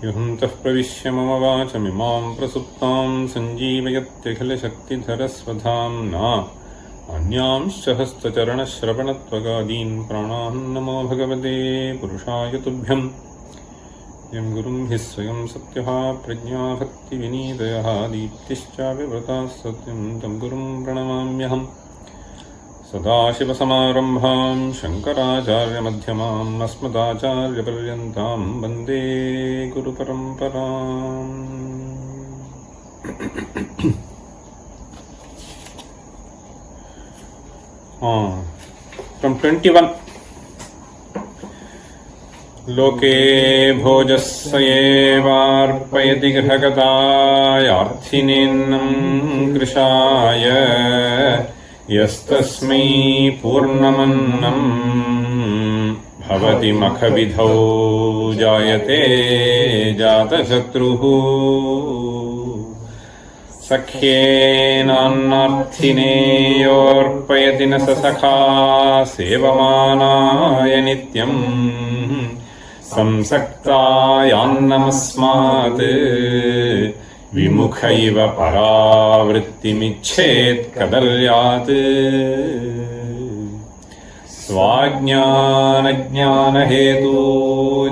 युहन्तः प्रविश्य मम वाचमिमां प्रसुप्तां सञ्जीवयत्यखिलशक्तिधरस्वधाम्ना अन्यांश्च हस्तचरणश्रवणत्वगादीन् प्राणान् नमो भगवते पुरुषाय तुभ्यम्। यं गुरुं हि स्वयं सत्यः प्रज्ञा भक्तिविनीतयः दीप्तिश्चाव्यव्रताः सत्यं तं गुरुं प्रणमाम्यहम्। सदाशिवसमारम्भां शङ्कराचार्यमध्यमाम् अस्मदाचार्यपर्यन्तां वन्दे गुरुपरम्पराम्। From 21. लोके भोजस्येवार्पयति गृहगतायार्थिनेन्नं कृशाय यस्तस्मै पूर्णमन्नं भवति मखविधौ जायते जातशत्रुः। सख्येनान्नार्थिनेयोर्पयति न स सखा सेवमानाय नित्यम् संसक्तायान्नमस्मात् विमुख इव परावृत्तिमिच्छेत् कदर्यात्। स्वाज्ञानज्ञानहेतु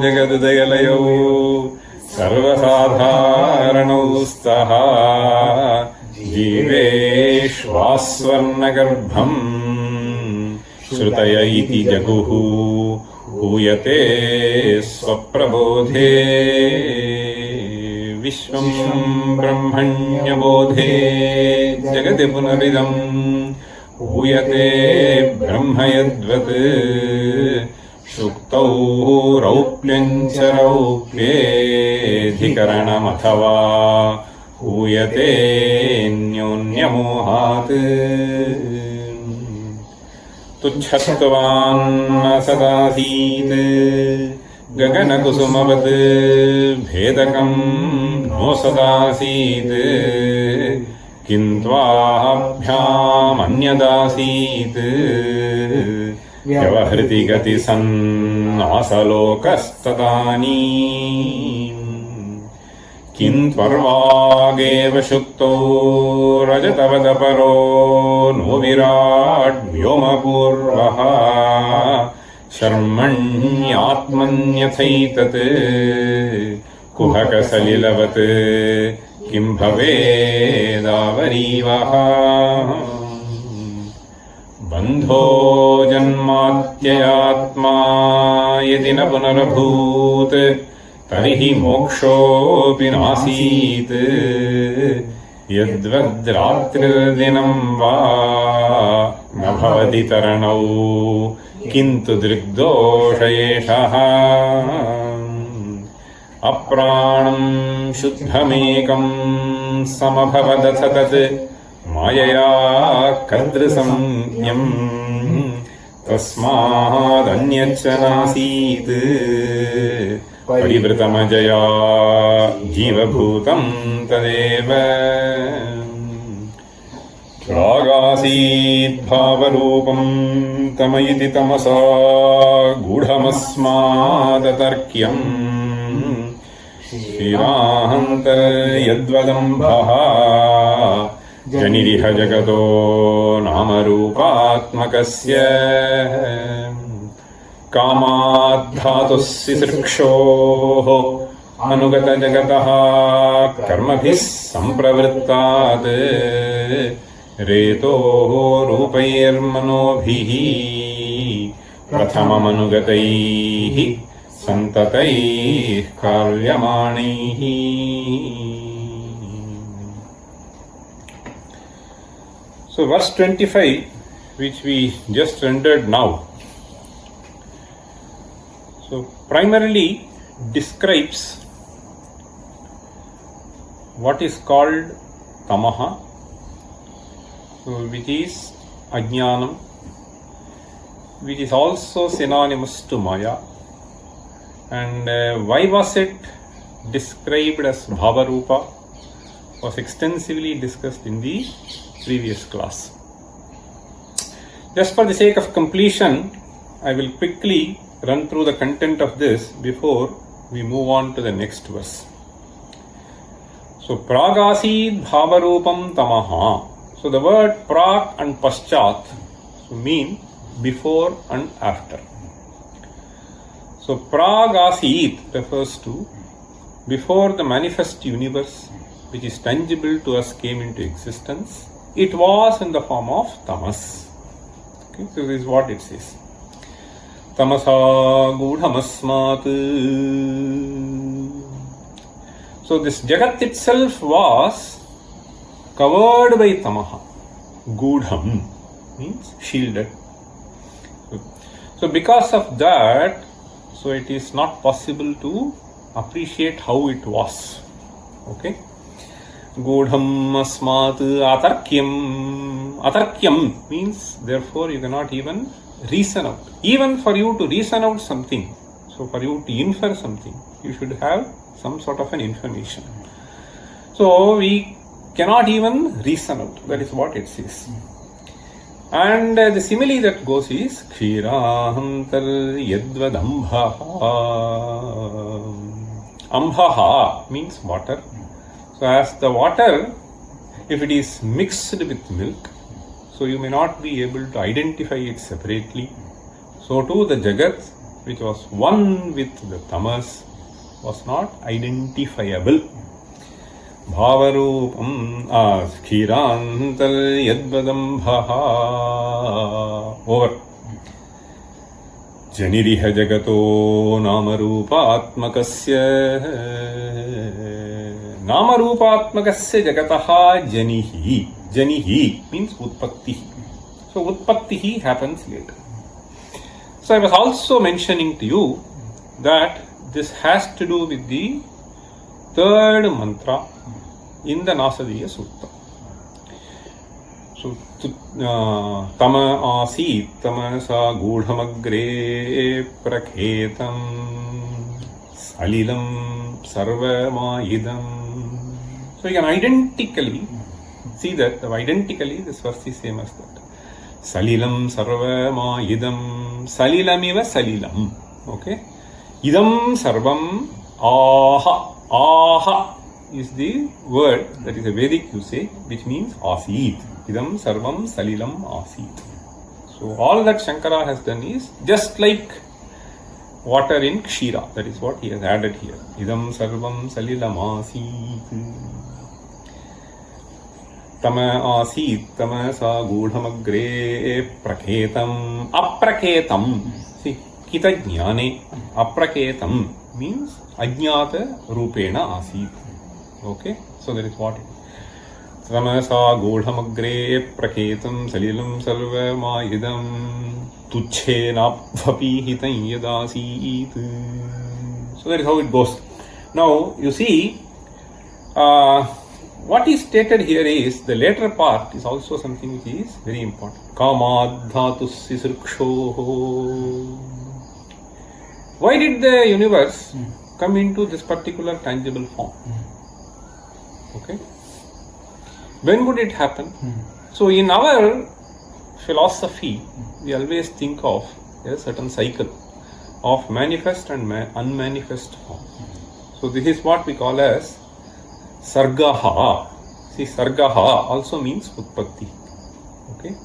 जगदुदयलयौ सर्वसाधारणौ स्तः जीवेष्वास्वर्णगर्भम् श्रुतय इति जगुः हूयते स्वप्रबोधे। विश्वं ब्रह्मण्यबोधे जगति पुनरिदं हूयते ब्रह्म यद्वत् शुक्तौ रौप्यञ्च रौप्येऽधिकरणमथवा हूयते न्योन्यमोहात्। तुच्छत्वान्न सदासीत् गगनकुसुमवत् भेदकं नो सदासीत् किन्त्वाभ्यामन्यदासीत् व्यवहृति गति सन्नासलोकस्तदानीम्। किन्त्वर्वागेव शुक्तो रजतवदपरो नो विराट् व्योमपूर्वः शर्मण्यात्मन्यथैतत् कुहकसलिलवत् किं भवेदावरीवः। बन्धो जन्मात्ययात्मा यदि न पुनरभूत् तर्हि मोक्षोऽपि नासीत्। यद्वद्रात्रिर्दिनं वा न भवति तरणौ किन्तु दृग्दोष एषः। अप्राणं शुद्धमेकं समभवदथ तत् मायया कर्तृसंज्ञम् तस्मादन्यच्च नासीत् परिवृतमजया जीवभूतं तदेव। प्रागासीत् भावरूपं तम इति तमसा गूढमस्मादतर्क्यम् श्रीराहन्तर्यद्वदम्भः जनिरिह जगतो नामरूपात्मकस्य। कामाद्धातुः सिसृक्षोः अनुगतजगतः कर्मभिः सम्प्रवृत्तात् रेतोः रूपैर्मनोभिः प्रथममनुगतैः सन्ततैः कार्यमाणैः। So verse 25, which we just rendered now, so primarily describes what is called tamaha, so which is ajnanam, which is also synonymous to maya. And why was it described as bhavarupa was extensively discussed in the previous class. Just for the sake of completion, I will quickly run through the content of this before we move on to the next verse. So pragasid bhavarupam tamaha. So the word prag and paschat mean before and after. So pragasid refers to before the manifest universe, which is tangible to us, came into existence. It was in the form of tamas. Okay, so this is what it says. Tamasa gudhamasmat. So this Jagat itself was covered by tamaha. Gudham means shielded. So because of that, so it is not possible to appreciate how it was. Okay. Gudham asmat atarkyam. Atarkyam means therefore you cannot even reason out. Even for you to reason out something, so for you to infer something, you should have some sort of an information. So we cannot even reason out. That is what it says. And the simile that goes is Kshirahantar yadvad ambhaha. Ambhaha means water. So as the water, if it is mixed with milk, so you may not be able to identify it separately. So too the Jagat, which was one with the tamas, was not identifiable. Bhavarupam Kshiraantar yadvadambhaha. Over. Janiriha jagato namarupatmakasya. Namarupatmakasya jagataha janihi. Janihi means utpattihi. So utpattihi happens later. So I was also mentioning to you that this has to do with the third mantra in the Nasadiya Sutta. So tama asit tamasa gudhamagre prakhetam salilam sarvamayidam. So you can identically see that identically this verse is same as that. Salilam sarvamayidam. Salilamiva salilam. Okay. Idam sarvam aha. Aha is the word that is a Vedic usage, which means asit. Idam sarvam salilam asit. So all that Shankara has done is just like water in Kshira. That is what he has added here. Idam sarvam salilam asit. Tama asit tamasa gudhamagre prakhetam. Apraketam. See, kita jnane. Apraketam means ajnata rupena asit. Okay, so that is what it is. Tamasa godhamagre praketam salilam sarvamayidam tuchena vapi hitam yadasit. So that is how it goes. Now you see, what is stated here is the later part is also something which is very important. Kamad dhatus sisrukshoho. Why did the universe come into this particular tangible form? Okay. When would it happen? So in our philosophy, we always think of a certain cycle of manifest and unmanifest form. So this is what we call as sargaha. See, sargaha also means utpatti. Okay.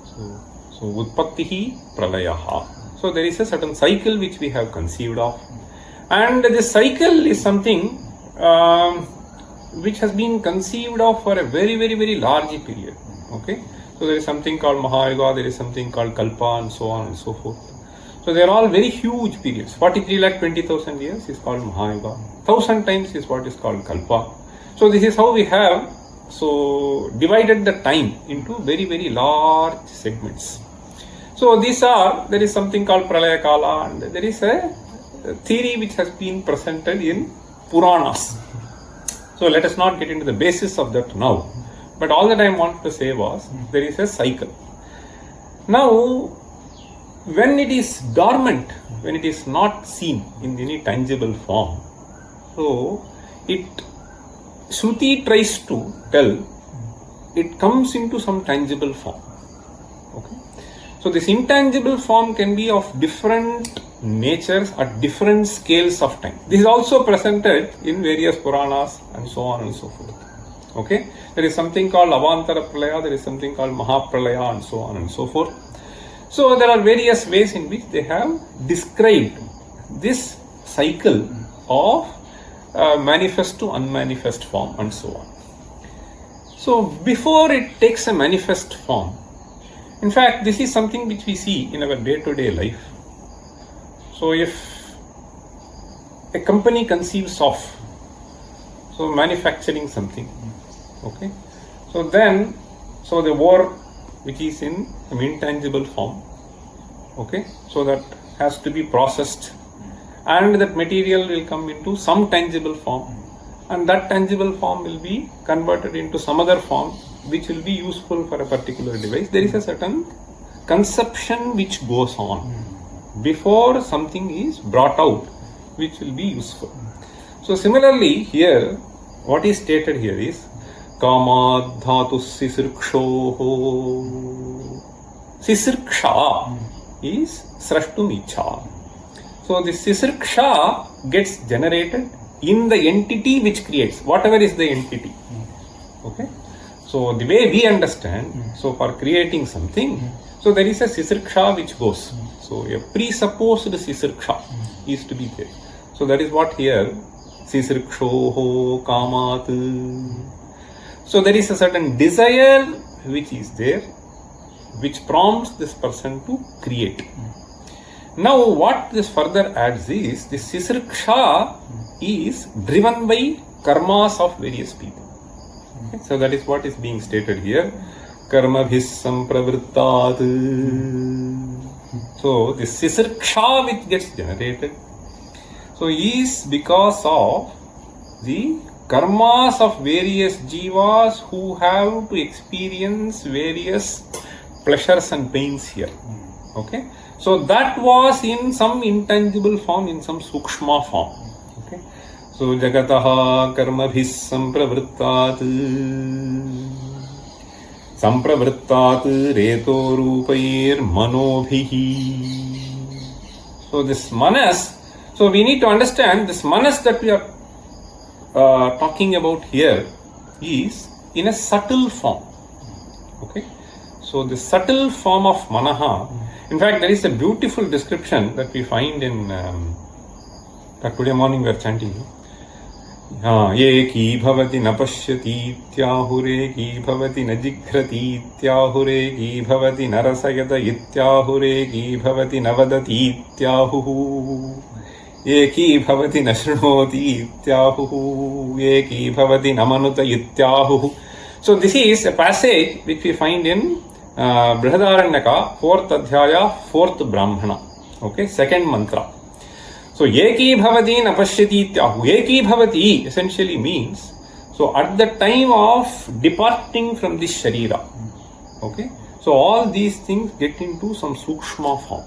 So utpattihi pralayaha. So there is a certain cycle which we have conceived of, and this cycle is something which has been conceived of for a very, very, very large period. Okay, so there is something called Mahayuga, there is something called Kalpa, and so on and so forth. So they are all very huge periods. 43,20,000 years is called Mahayuga. 1,000 times is what is called Kalpa. So this is how we have divided the time into very, very large segments. So there is something called Pralaya Kala, and there is a theory which has been presented in Puranas. So let us not get into the basis of that now. But all that I want to say was, there is a cycle. Now, when it is dormant, when it is not seen in any tangible form, so Shruti tries to tell, it comes into some tangible form. Okay. So this intangible form can be of different natures at different scales of time. This is also presented in various Puranas and so on and so forth. Okay, there is something called Avantara Pralaya, there is something called Mahapralaya and so on and so forth. So there are various ways in which they have described this cycle of manifest to unmanifest form and so on. So before it takes a manifest form, in fact this is something which we see in our day-to-day life. So if a company conceives of manufacturing something, okay, so the work which is in an intangible form, okay, so that has to be processed, and that material will come into some tangible form, and that tangible form will be converted into some other form which will be useful for a particular device. There is a certain conception which goes on before something is brought out which will be useful. So similarly here, what is stated here is Kama dhatu sisirkshoho. Sisirksha is srashtum icha. So this sisirksha gets generated in the entity which creates, whatever is the entity. Okay. So the way we understand, so for creating something, so there is a sisirksha which goes. So a presupposed sisirksha is to be there. So that is what here sisirkshoho kamat. So there is a certain desire which is there, which prompts this person to create. Now what this further adds is, this sisirksha is driven by karmas of various people. Okay? So that is what is being stated here. Karma bhis sampravrittat. So this sisirksha which gets generated, so is because of the karmas of various jivas who have to experience various pleasures and pains here. Okay, so that was in some intangible form, in some sukshma form. Okay, so jagataha karmabhis sampravrittat reto rupair manobhihi. So this manas, so we need to understand this manas that we are talking about here is in a subtle form. Okay, so the subtle form of manaha, in fact there is a beautiful description that we find in that today morning we are chanting eki bhavati napashyati ityahureki bhavati najigrati ityahureki bhavati narasayata ityahureki bhavati navadati ityahuhu eki bhavati nashrunoti ityahuhu eki bhavati namanuta ityahuhu. So this is a passage which we find in Brihadaranyaka, 4th Adhyaya, 4th Brahmana. Okay, 2nd mantra. So eki bhavati napashyati ityahu. Eki bhavati essentially means, so at the time of departing from this sharira, okay, so all these things get into some sukshma form.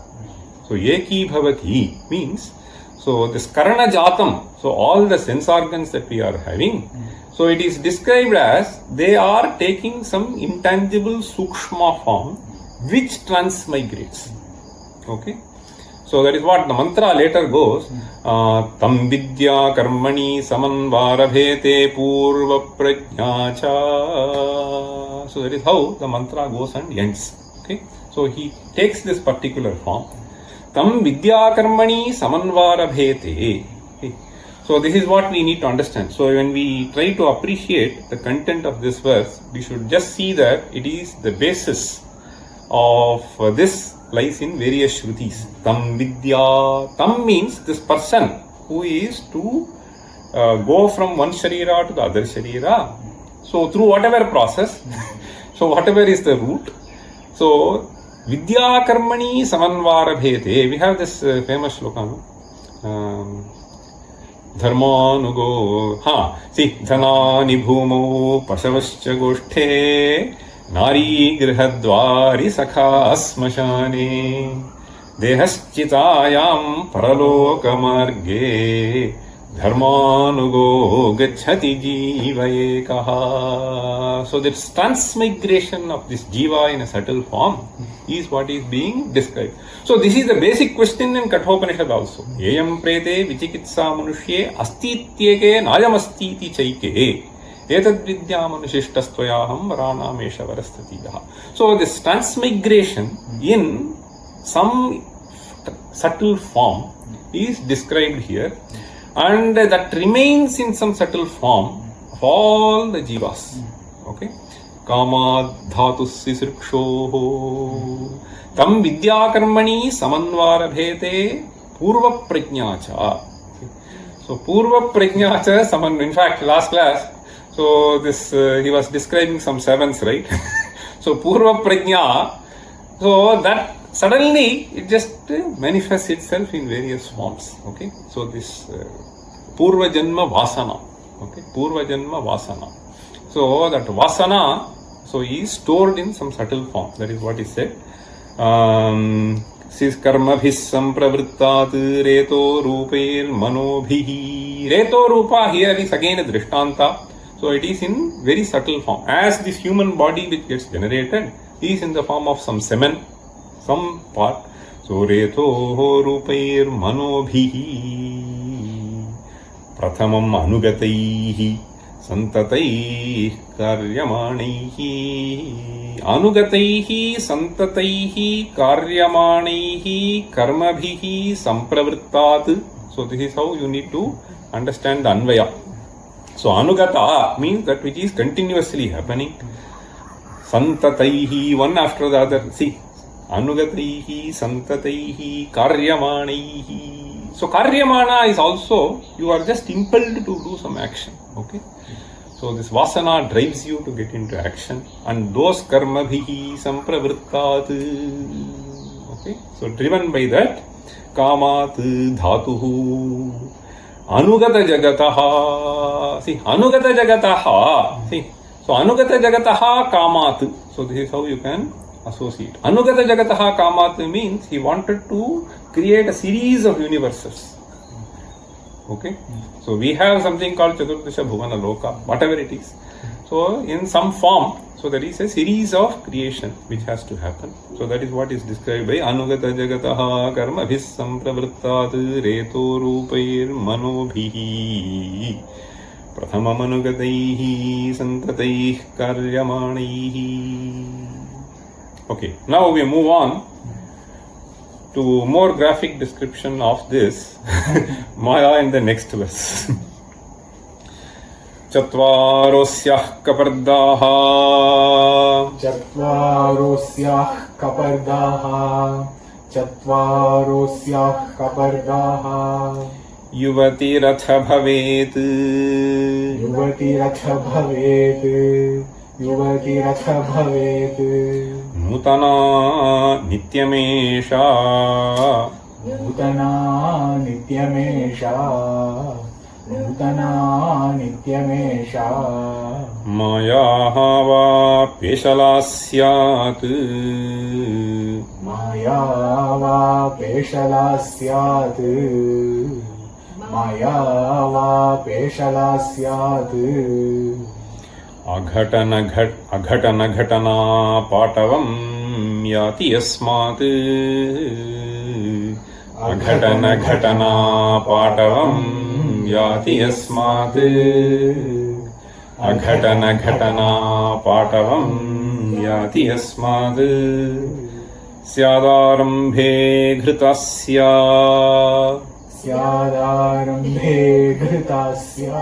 So eki bhavati means, so this karana jatam, so all the sense organs that we are having, so it is described as they are taking some intangible sukshma form which transmigrates. Okay, so that is what the mantra later goes. Tam vidya karmani samanvarabhete purva prajna cha. So that is how the mantra goes and ends. Okay, so he takes this particular form. Tam vidya karmani samanvarabhete. Okay. So this is what we need to understand. So when we try to appreciate the content of this verse, we should just see that it is the basis of this lies in various shrutis. Tam vidya. Tam means this person who is to go from one sharira to the other sharira. So through whatever process, so whatever is the route. So vidya karmani samanvarabhete. We have this famous shloka. Dharmanugo. See, dhanani bhumo pasavascha goshthe nari grihadvari sakha smashane dehaschitayam paraloka marge dharmanugo gacchati jiva ekaha. So this transmigration of this jiva in a subtle form is what is being described. So this is the basic question in Kathopanishad also. Yayam prete vichikitsa manushye astityeke nayamastiti chaike etad vidyamanushistastvayaham varanamesha varastatidah. So this transmigration in some subtle form is described here, and that remains in some subtle form of all the jivas. Okay, kama dhatus sisrikshoho tam vidyakarmani samanvara bhete purva prajnacha. So purva prajnacha saman. In fact, last class, so this he was describing some sevens, right? So purva prajna, so that suddenly it just manifests itself in various forms. Okay, so this purva janma vasana. Okay, purva janma vasana. So that vasana, so is stored in some subtle form. That is what is said. Sis karma bhis sampravrittat reto rupair manobhihi. Reto rupa here is again a drishtanta. So it is in very subtle form. As this human body which gets generated is in the form of some semen, some part. So reto rupair manobhihi prathamam anugataihi santataih karyamanaihi. Anugataihi santataihi karyamanaihi karmabhihi sampravrittat. So this is how you need to understand the Anvaya. So anugata means that which is continuously happening. Santataihi, one after the other. See, anugataihi santataihi karyamanaihi. So karyamana is also, you are just impelled to do some action. Okay. So this vasana drives you to get into action, and those karmabhihi sampravrittat. Okay. So driven by that, kamat dhatuhu anugata jagataha. See, anugata jagataha. See, so anugata jagataha kamat. So this is how you can associate. Anugata jagataha kamat means he wanted to create a series of universes. Okay, so we have something called Chaturdasha Bhuvana Loka, whatever it is. So in some form, so there is a series of creation which has to happen. So that is what is described by Anugata Jagataha Karma Bhis Sampravrittat Reto Rupair Manobhihi Prathamam Anugataihi Santataih Karyamanaihi. Okay, now we move on to more graphic description of this Maya in the next verse. Chatvarosyah kapardaha. Chatvarosyah kapardaha. Chatvarosyah kapardaha. Yuvati ratha bhavet. Yuvati ratha bhavet. Yuvati ratha bhavet. Nutana nityamesha. Nutana nityamesha. Nutana nityamesha. Mayaha va peshala syat. Maya va peshala syat. Maya va peshala syat. Aghatana ghatana patavam yati yasmat. Aghatana ghatana patavam yati yasmat. Aghatana ghatana patavam yati yasmat. Syadarambhe ghritasya. Syadarambhe ghritasya.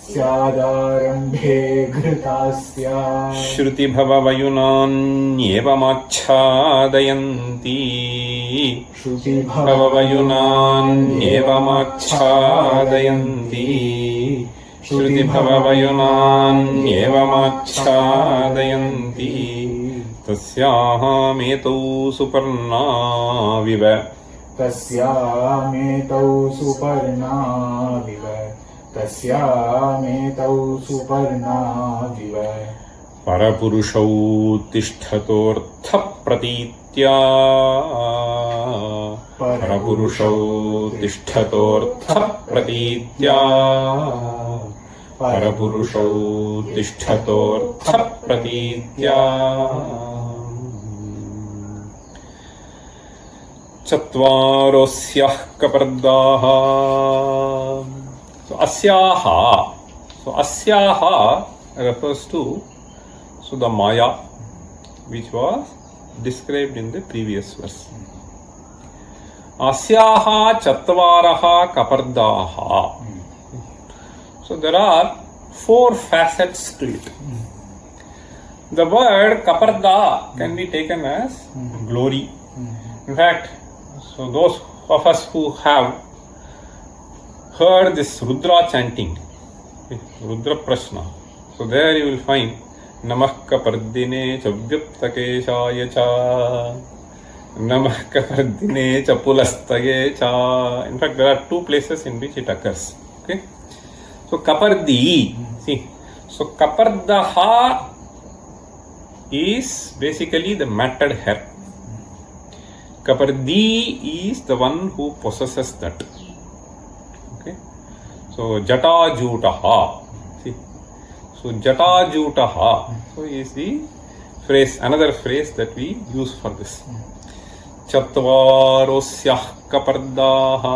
Syadarambhe ghritasya. Shruti bhava vayunanyevamachadayanti. Shruti bhava vayunanyevamachadayanti. Shruti bhava vayunanyevamachadayanti. Tasyametau suparna viva. Tasyametau suparna viva. Tasyametau suparna viva. Parapurushau tishtatortha pratitya. परपुरुषौ तिष्ठतोऽर्थप्रतीत्या परपुरुषौ तिष्ठतोऽर्थप्रतीत्या चत्वारोऽस्यः कपर्दाः so asyaha refers to the maya which was described in the previous verse. Asyaha chatvaraha kapardaha. So there are 4 facets to it. The word kaparda can be taken as glory. In fact, so those of us who have heard this Rudra chanting, Rudra Prashna, so there you will find Namah Kapardine cha Vyaptakeshaya cha Namah Kapardine cha Pulastaye cha. In fact, there are 2 places in which it occurs. Okay, so Kapardi, see, so Kapardaha is basically the matted hair. Kapardi is the one who possesses that. Okay, so Jata Jutaha. See, so Jata Jutaha, so is the phrase, another phrase that we use for this. Chatvarosyah Kapardaha.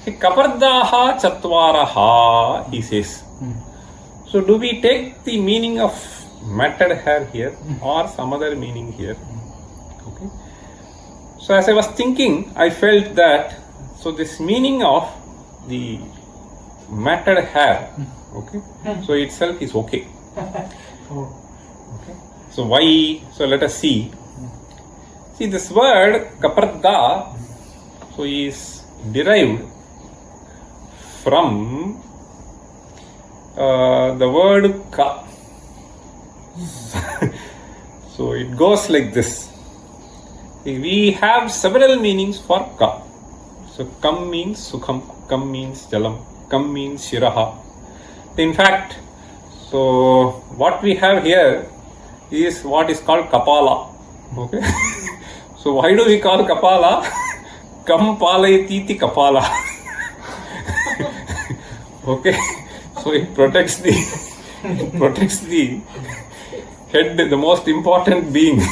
See, Kapardaha Chatvaraha, he says. So do we take the meaning of matted hair here or some other meaning here? Okay. So as I was thinking, I felt that so this meaning of the matted hair, okay, so itself is okay. Okay. So why? So let us see. See, this word kaparda, so is derived from the word ka. So it goes like this. We have several meanings for ka. So kam means sukham, kam means jalam, kam means shiraha. In fact, so what we have here is what is called kapala. Okay. So why do we call kapala? Kam palayatiti kapala. Okay. So it protects the head, the most important being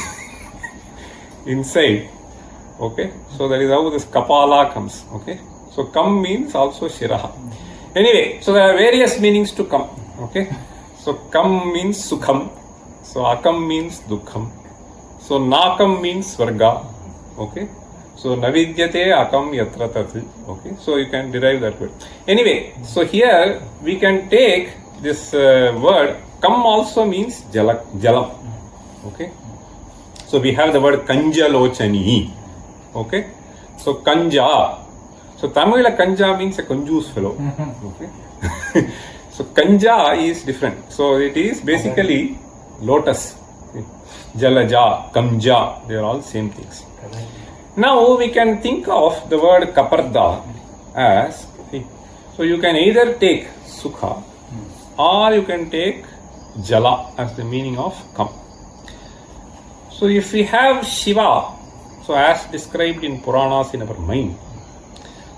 inside. Okay, so that is how this kapala comes. Okay, so kam means also shiraha. Anyway, so there are various meanings to kam. Okay, so kam means sukham, so akam means dukham, so nakam means svarga. Okay, so navidyate akam yatra tat. Okay, so you can derive that word. Anyway, so here we can take this word kam also means jalam. Okay, so we have the word kanjalochani. Okay, so kanja, so Tamil kanja means a conjuice fellow. Okay. So kanja is different, so it is basically lotus. Jalaja, kamja, they are all same things. Now we can think of the word kaparda as, so you can either take sukha or you can take jala as the meaning of kam. So if we have Shiva, so as described in Puranas in our mind,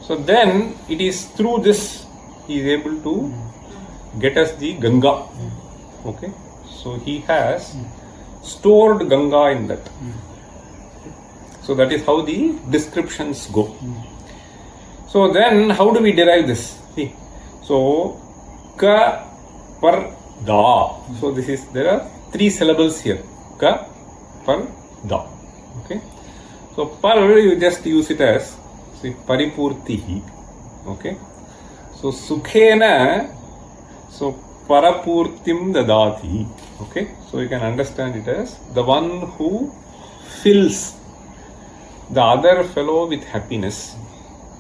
so then it is through this he is able to get us the Ganga. Okay, so he has stored Ganga in that. So that is how the descriptions go. So then how do we derive this? See, so ka par da. So this is, there are 3 syllables here. Ka par da. Okay. So par, you just use it as, see, paripurtihi. Okay. So sukhena, so parapurtim dadati. Okay. So you can understand it as the one who fills the other fellow with happiness.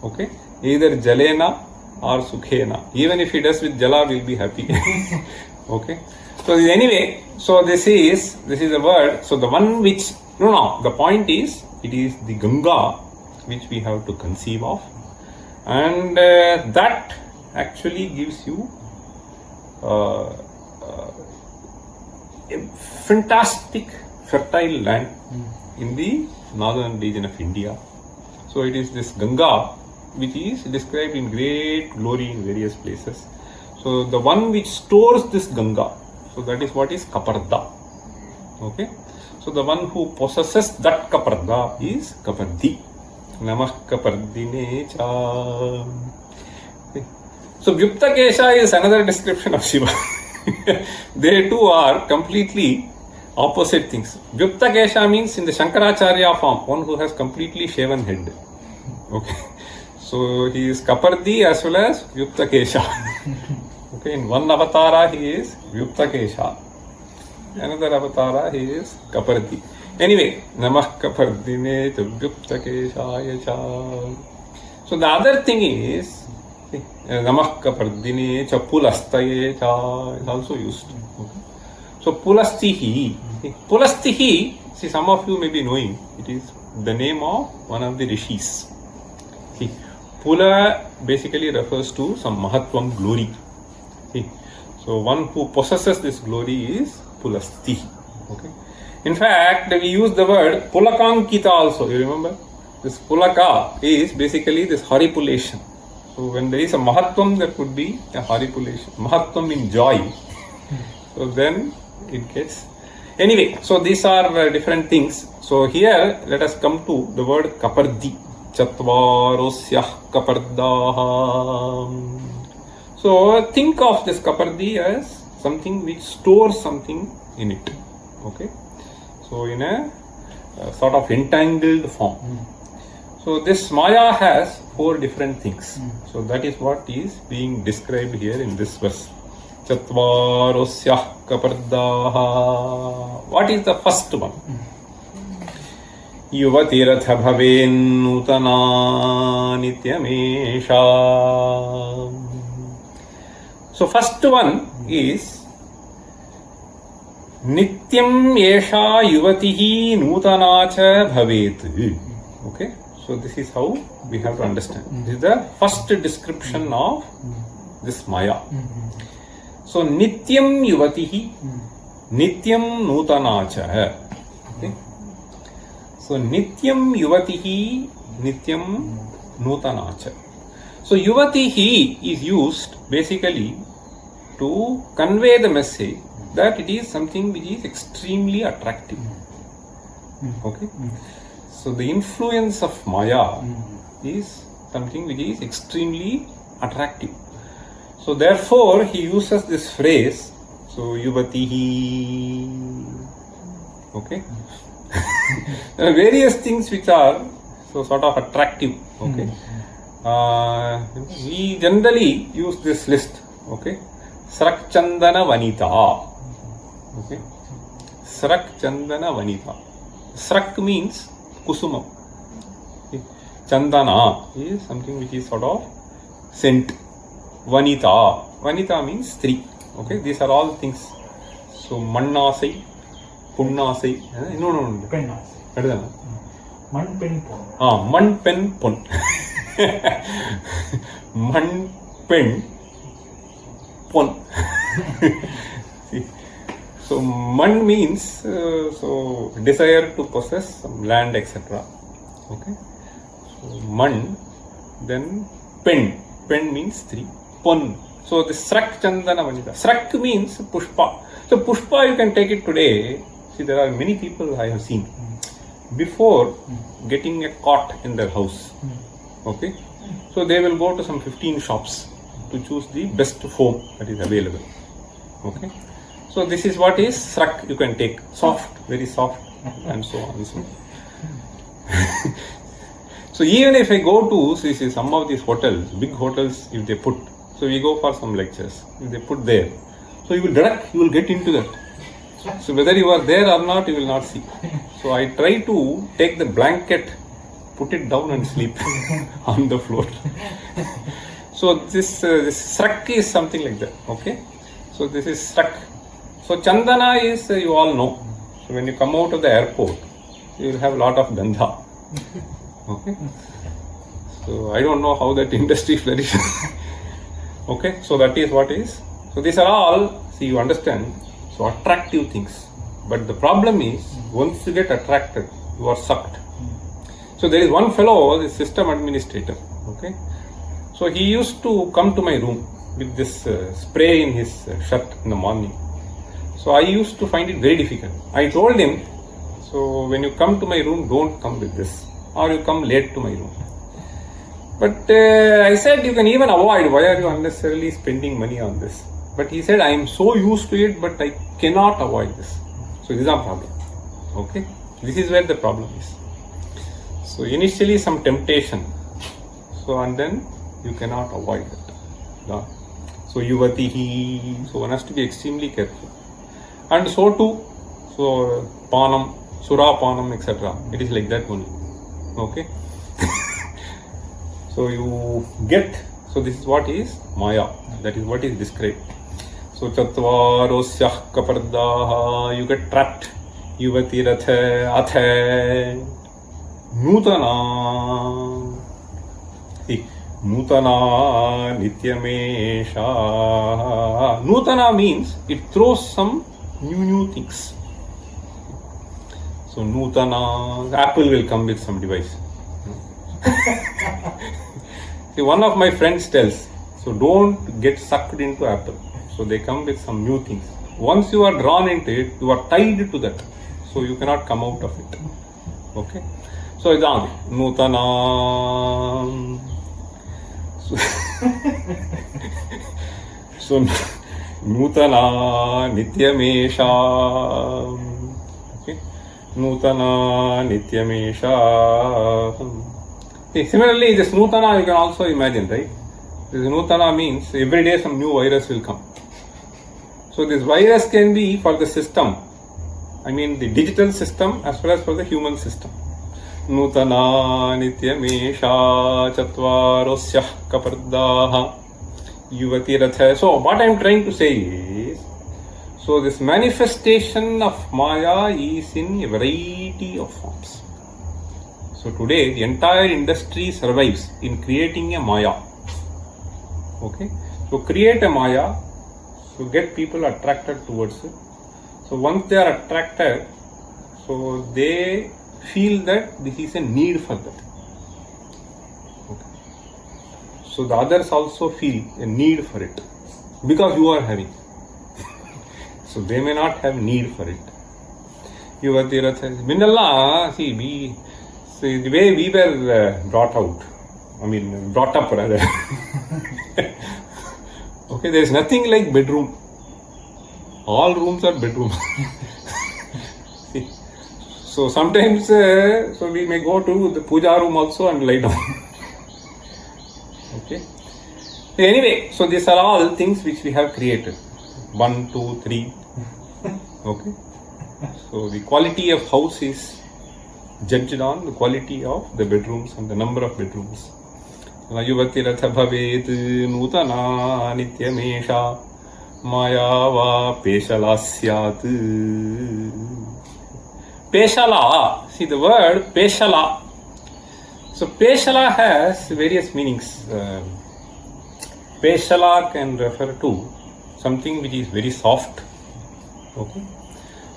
Okay. Either jalena or sukhena. Even if he does with jala, we'll be happy. Okay. So anyway, so this is a word. So the one which, no, the point is, it is the Ganga which we have to conceive of, and that actually gives you a fantastic fertile land in the northern region of India. So it is this Ganga which is described in great glory in various places. So the one which stores this Ganga, so that is what is Kaparda. Okay. So the one who possesses that Kaparda is Kapardi. Namah Kapardine cha. So Vyuptakesha is another description of Shiva. They too are completely opposite things. Vyuptakesha means in the Shankaracharya form, one who has completely shaven head. Okay. So he is Kapardi as well as Vyuptakesha. Okay. In one avatara he is Vyuptakesha. Another avatara he is Kapardi. Anyway, Namah Kapardine Vyuptakeshaya cha. So the other thing is Namah Kapardine cha Pulastaye cha is also used. Okay. So Pulastihi. Pulastihi, see, some of you may be knowing, it is the name of one of the rishis. See, Pula basically refers to some Mahatvam glory. See, so one who possesses this glory is Pulastihi. Okay. In fact, we use the word Pulakankita also. You remember? This Pulaka is basically this horripilation. So when there is a Mahatvam, there could be a horripilation. Mahatvam in joy. So then it gets. Anyway, so these are different things. So here, let us come to the word Kapardi. Chatvarosyah Kapardaha. So think of this Kapardi as something which stores something in it. Okay. So in a sort of entangled form. So this Maya has 4 different things. So that is what is being described here in this verse. Chatvarosyah Kapardaha. What is the first one? Yuvatiratha bhaven nutana nityamesha. So first one is Nityam Yesha Yuvatihi Nutanacha Bhavet. Okay, so this is how we have to understand. This is the first description of this Maya. So Nityam Yuvatihi, Nityam Nutanacha. Okay. So Nityam Yuvatihi, Nityam Nutanacha. So Yuvatihi is used basically to convey the message that it is something which is extremely attractive. Okay. So the influence of Maya is something which is extremely attractive. So therefore he uses this phrase. So Yuvatihi. Okay. There are various things which are so sort of attractive. Okay. We generally use this list. Okay. Srak Chandana Vanita. Okay. Srak Chandana Vanita. Srak means kusumam. Okay. Chandana is something which is sort of scent. Vanita. Vanita means three. Okay. These are all things. So Mannasai, Punnasai. No. Pennasai. Man pen pon. Man pen pon. Man pen pon. See. So man means so desire to possess some land, etc. Okay. So man, then pen. Pen means three. Pon. So the Srak Chandana Vanita. Srak means Pushpa. So Pushpa you can take it today. See, there are many people I have seen. Before getting a cot in their house. Okay. So they will go to some 15 shops to choose the best foam that is available. Okay. So this is what is Srak you can take. Soft, very soft, and so on and so on. So even if I go to see some of these hotels, big hotels, if they put, so we go for some lectures, if they put there, so you will get into that. So whether you are there or not, you will not see. So I try to take the blanket, put it down and sleep on the floor. So this Srak is something like that. Okay. So this is Srak. So Chandana is, you all know. So when you come out of the airport, you will have a lot of Gandha. Okay. So I don't know how that industry flourishes. Okay. So that is what is. So these are all, see, you understand, so attractive things. But the problem is, once you get attracted, you are sucked. So there is one fellow, the system administrator, okay. So he used to come to my room with this spray in his shirt in the morning. So I used to find it very difficult. I told him, so when you come to my room, don't come with this, or you come late to my room. But I said, you can even avoid. Why are you unnecessarily spending money on this? But he said, I am so used to it, but I cannot avoid this. So this is our problem. Okay, this is where the problem is. So initially some temptation. So and then you cannot avoid it. Yeah. So yuvatihi. So one has to be extremely careful. And so too. So panam, sura panam, etc. It is like that only. Okay. So you get. So this is what is maya. That is what is described. So chatvarosyah kapardaha. You get trapped. Yuvati rathe athe nutana. See, nutana nityamesha. Nutana means it throws some new things. So nutana, Apple will come with some device. See, one of my friends tells, so don't get sucked into Apple. So they come with some new things. Once you are drawn into it, you are tied to that. So you cannot come out of it. Okay. So it's on nutana. So nutana nityamesha. Okay. Nutana nityamesha. Similarly, this nutana you can also imagine, right? This nutana means every day some new virus will come. So this virus can be for the system. I mean the digital system as well as for the human system. Nutana nityamesha chatvarosyah kapardaha yuvati ratha. So what I am trying to say is, so this manifestation of Maya is in a variety of forms. So today the entire industry survives in creating a Maya. Okay. So create a Maya. So get people attracted towards it. So once they are attracted, so they feel that this is a need for that. Okay. So the others also feel a need for it because you are having. So they may not have need for it. See, the way we were brought up rather. Okay, there is nothing like bedroom. All rooms are bedroom. See, so sometimes, so we may go to the puja room also and lie down. Okay. Anyway, so these are all things which we have created. 1, 2, 3. Okay. So the quality of house is judged on the quality of the bedrooms and the number of bedrooms. Yuvati ratha bhavet nutana nityamesha maya va peshala syat. Peshala, see the word peshala. So peshala has various meanings. Peshala can refer to something which is very soft, okay,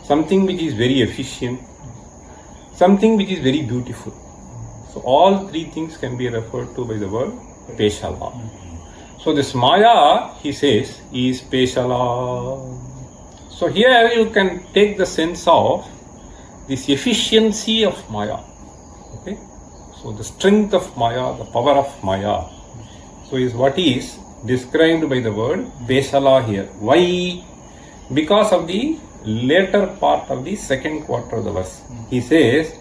something which is very efficient, something which is very beautiful. So all three things can be referred to by the word peshala. So this Maya, he says, is peshala. So here you can take the sense of this efficiency of Maya. Okay. So the strength of Maya, the power of Maya. So is what is described by the word peshala here. Why? Because of the later part of the second quarter of the verse. He says,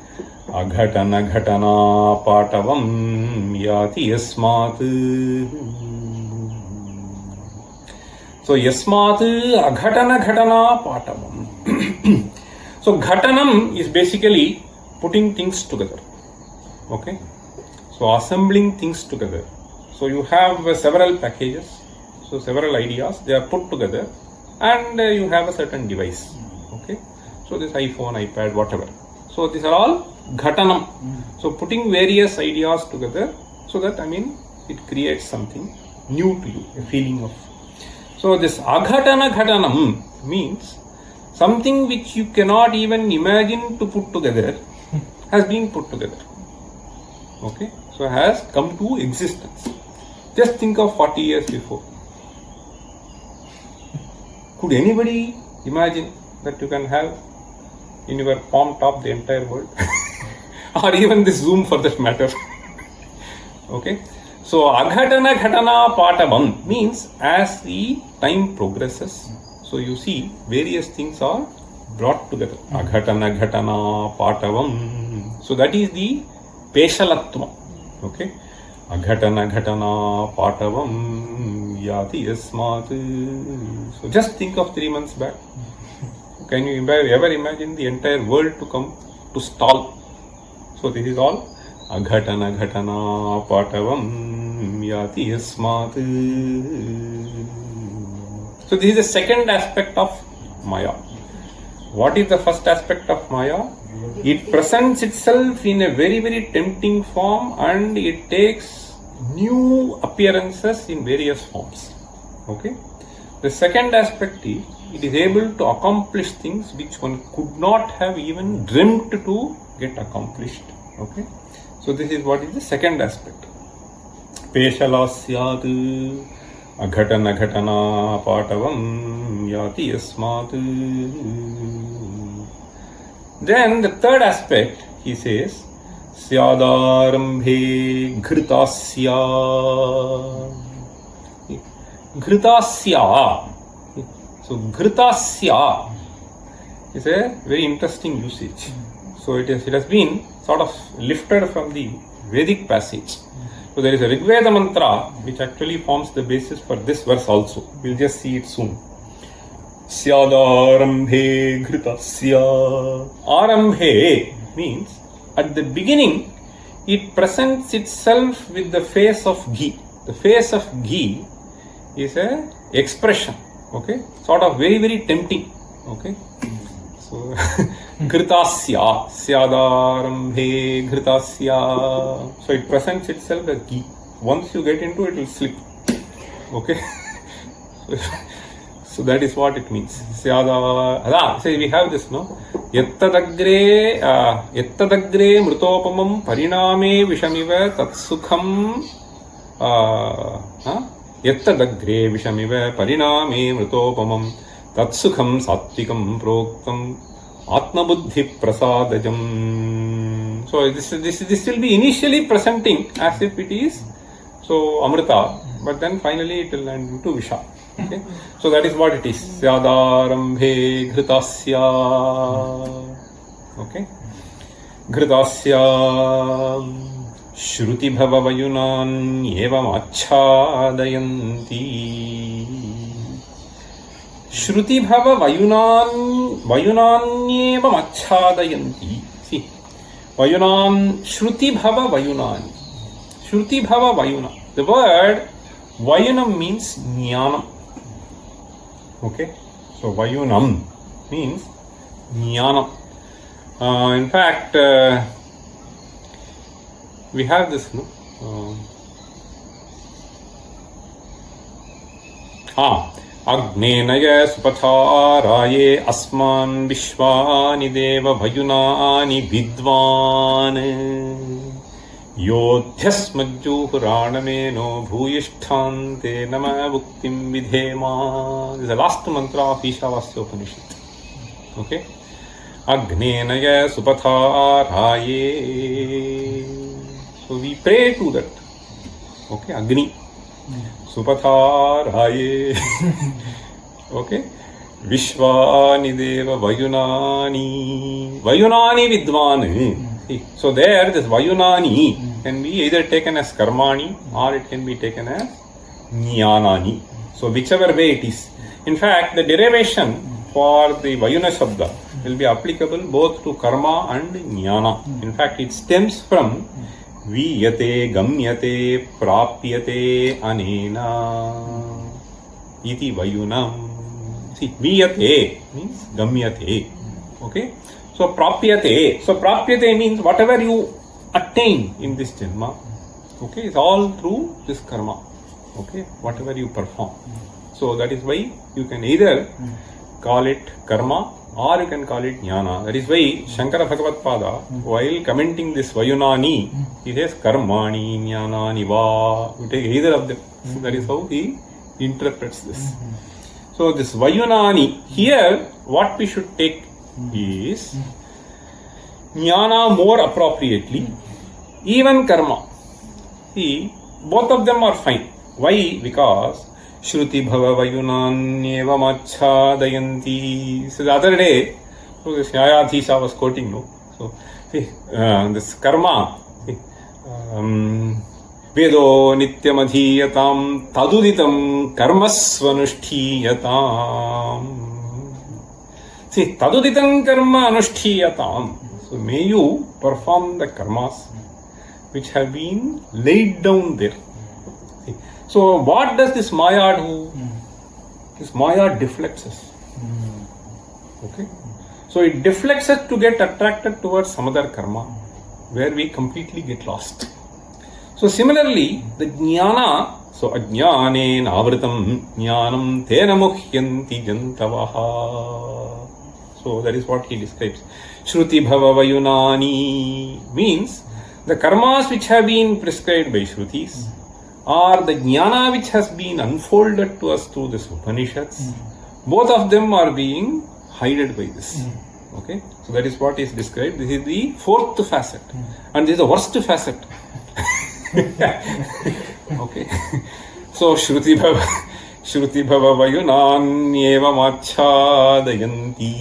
aghatana ghatana patavam yati yasmat. So yasmat aghatana ghatana patavam. So ghatanam is basically putting things together. Okay. So assembling things together. So you have several packages. So several ideas, they are put together and you have a certain device. Okay. So this iPhone, iPad, whatever. So these are all ghatanam. So putting various ideas together so that it creates something new to you, a feeling of. So this aghatana ghatanam means something which you cannot even imagine to put together has been put together. Okay, so has come to existence. Just think of 40 years before. Could anybody imagine that you can have in your palm top the entire world? Or even this Zoom for that matter. Okay, so aghatana ghatana patavam means as the time progresses, so you see various things are brought together. Aghatana ghatana patavam. So that is the peshalatma. Okay, aghatana ghatana patavam yati yasmat. So just think of 3 months back. Can you ever imagine the entire world to come to stall? So this is all aghatana ghatana patavam yati yasmat. So this is the second aspect of Maya. What is the first aspect of Maya? It presents itself in a very, very tempting form and it takes new appearances in various forms. Okay. The second aspect is it is able to accomplish things which one could not have even dreamt to get accomplished. Okay. So this is what is the second aspect. Peshala syat aghatana ghatana patavam yati yasmat. Then the third aspect, he says, Syadarambhe Ghritasya. Ghritasya. So Ghritasya is a very interesting usage. So it has been sort of lifted from the Vedic passage. So there is a Rigveda mantra which actually forms the basis for this verse also. We'll just see it soon. Syadarambhe Ghritasya. Arambhe means at the beginning it presents itself with the face of ghee. The face of ghee is a expression, okay, sort of very, very tempting, okay. So Ghritasya, Syadarambhe Ghritasya. So it presents itself as ghee. Once you get into it, it will slip, okay. So that is what it means. Syada. So we have this, no? Yattadagre mrutopamam pariname vishamiva tatsukham. Yattadagre vishamiva pariname mrutopamam tatsukham satvikam proktam atmabuddhi prasadajam. So this will be initially presenting as if it is so amrita, but then finally it will land into visha. Okay, so that is what it is. Syadarambhe Ghritasya. Okay, Ghritasya Shruti Bhava Vayunan Evam Achadayanti. Shruti Bhava Vayunan Evam Achadayanti. See, Vayunan, Shruti Bhava Vayunan. Shruti Bhava Vayuna. The word Vayunam means Jnanam. Okay, so Vayunam means Jnanam. In fact, we have this, no? Agnenaya supataraye asman vishwani deva vayunani vidvan Yodhyasmajjuhuranameno bhuyisthante nama bhuktim vidhema. This is the last mantra of Ishavasya Upanishad. Okay? Agnenaya supataraye. So we pray to that. Okay? Agni. Supataraye. Okay? Vishwani deva vayunani. Vayunani vidvani. So there, this Vayunani can be either taken as Karmani or it can be taken as Jnanani. So whichever way it is. In fact, the derivation for the Vayuna Shabda will be applicable both to Karma and Jnana. In fact, it stems from Viyate, Gamyate, Prapyate, Anena iti Vayunam. See, Viyate means Gamyate. Okay? So prapyate. So prapyate means whatever you attain in this janma, okay, it's all through this karma. Okay, whatever you perform. So that is why you can either call it karma or you can call it jnana. That is why Shankara Bhagavatpada, while commenting this Vayunani, he says karmani jnanani va. You take either of them. So that is how he interprets this. So this Vayunani, here what we should take is jnana more appropriately, even karma. See, both of them are fine. Why? Because Shruti bhava vayunanyeva machadayanti. So the other day, so this Nyayadhisha was quoting, no? So, see, this karma, see, Vedo nityam adhiyatam taduditam karmasvanushthiyatam. See, taduditam karma anushtiyatam. So may you perform the karmas which have been laid down there. See? So what does this Maya do? This Maya deflects us. Okay? So it deflects us to get attracted towards some other karma where we completely get lost. So similarly, the jnana, so ajnane navritam jnanam tena muhyanti jantavaha. So that is what he describes. Shruti bhava vayunani means the karmas which have been prescribed by Shrutis or the jnana which has been unfolded to us through this Upanishads. Both of them are being hided by this. Okay? So that is what is described. This is the fourth facet. And this is the worst facet. Okay. So Shruti bhava vayunanyeva machadayanti.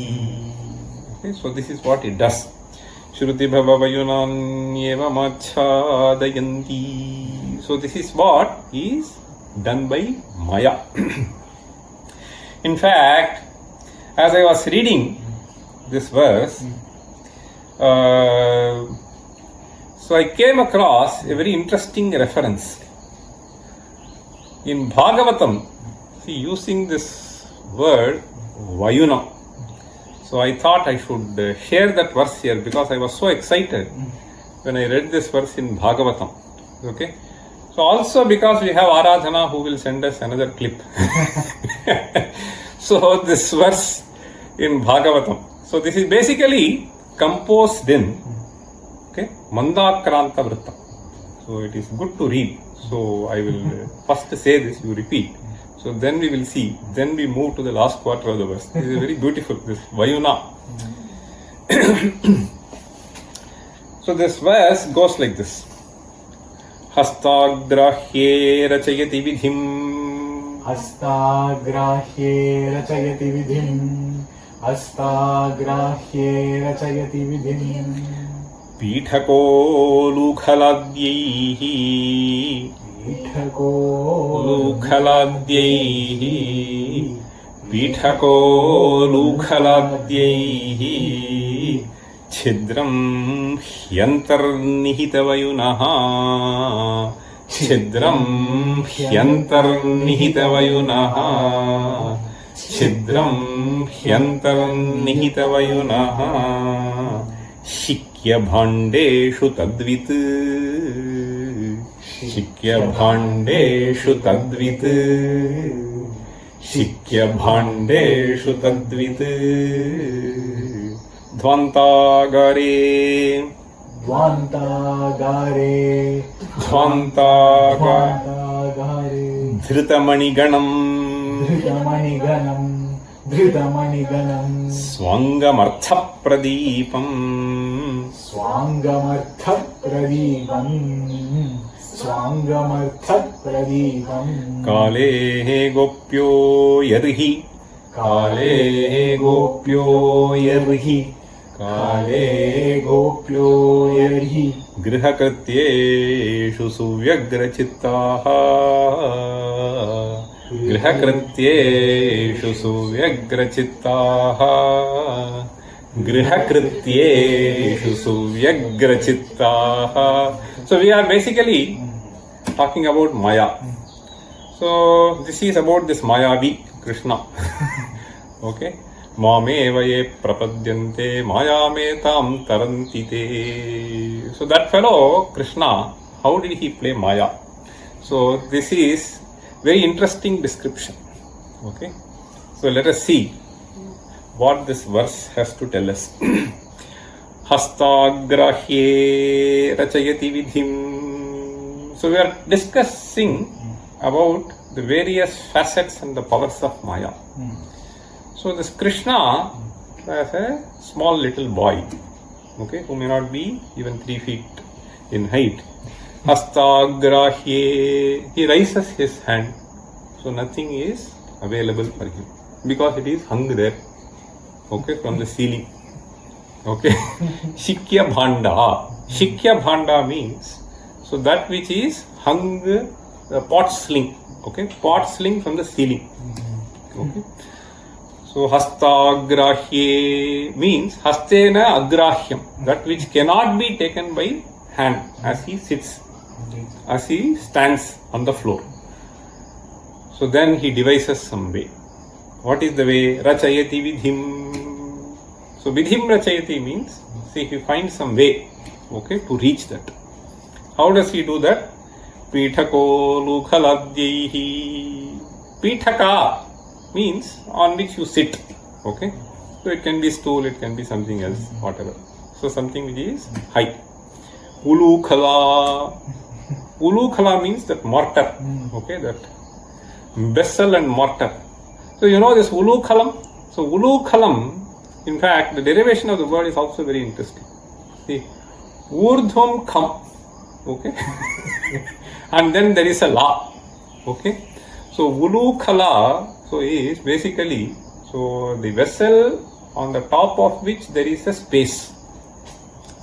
Okay, so this is what it does. Shruti bhava vayunanyeva machadayanti. So this is what is done by Maya. In fact, as I was reading this verse, so I came across a very interesting reference. In Bhagavatam, see, using this word Vayuna. So I thought I should share that verse here because I was so excited when I read this verse in Bhagavatam. Okay? So also because we have Aradhana who will send us another clip. So this verse in Bhagavatam. So this is basically composed in Mandakranta Vritta. So it is good to read. So I will first say this, you repeat. So then we will see. Then we move to the last quarter of the verse. This is very beautiful, this Vayuna. So this verse goes like this. Hastagrahye rachayati vidhim. Hastagrahye rachayati vidhim. Hastagrahye rachayati vidhim. पीठको लूखलाद्यैः पीठको लूखलाद्यैः छिद्रं ह्यन्तर्निहितवयुनः छिद्रं ह्यन्तर्निहितवयुनः छिद्रं ह्यन्तर्निहितवयुनः शिक्यभाण्डेषु तद्वित् शिक्यभाण्डेषु तद्वित् शिक्यभाण्डेषु तद्वित् ध्वान्तागारे धृतमणिगणम् स्वाङ्गमर्थप्रदीपम् काले गोप्यो यर्हि गृहकृत्येषु सुव्यग्रचित्ताः गृहकृत्येषु सुव्यग्रचित्ताः. So we are basically talking about Maya. So this is about this Mayavi Krishna. Okay. Mameva ye prapadyante mayametam tarantite. So that fellow Krishna, how did he play Maya? So this is very interesting description. Okay. So let us see what this verse has to tell us. Hastagrahye rachayati vidhim. So we are discussing about the various facets and the powers of Maya. So this Krishna as a small little boy, okay, who may not be even 3 feet in height. Hastagrahye, he raises his hand, so nothing is available for him because it is hung there, okay, from the ceiling. Okay, Shikya Bhanda. Shikya Bhanda means so that which is hung, the pot sling, okay, pot sling from the ceiling. Okay. So Hastagrahye means Hastena Agrahyam, that which cannot be taken by hand as he sits, as he stands on the floor. So then he devises some way. What is the way? Rachayati vidhim. So vidhim rachayati means, see, he finds some way, okay, to reach that. How does he do that? Pithako lukhaladyehi. Pithaka means on which you sit, okay. So it can be stool, it can be something else, whatever. So something which is high. Ulukhala. Ulukhala means that mortar, okay, that vessel and mortar. So you know this ulukhalam. So ulukhalam, in fact, the derivation of the word is also very interesting. See, urdhvam kham, okay, and then there is a la, okay. So ulukhala, so is basically, so the vessel on the top of which there is a space.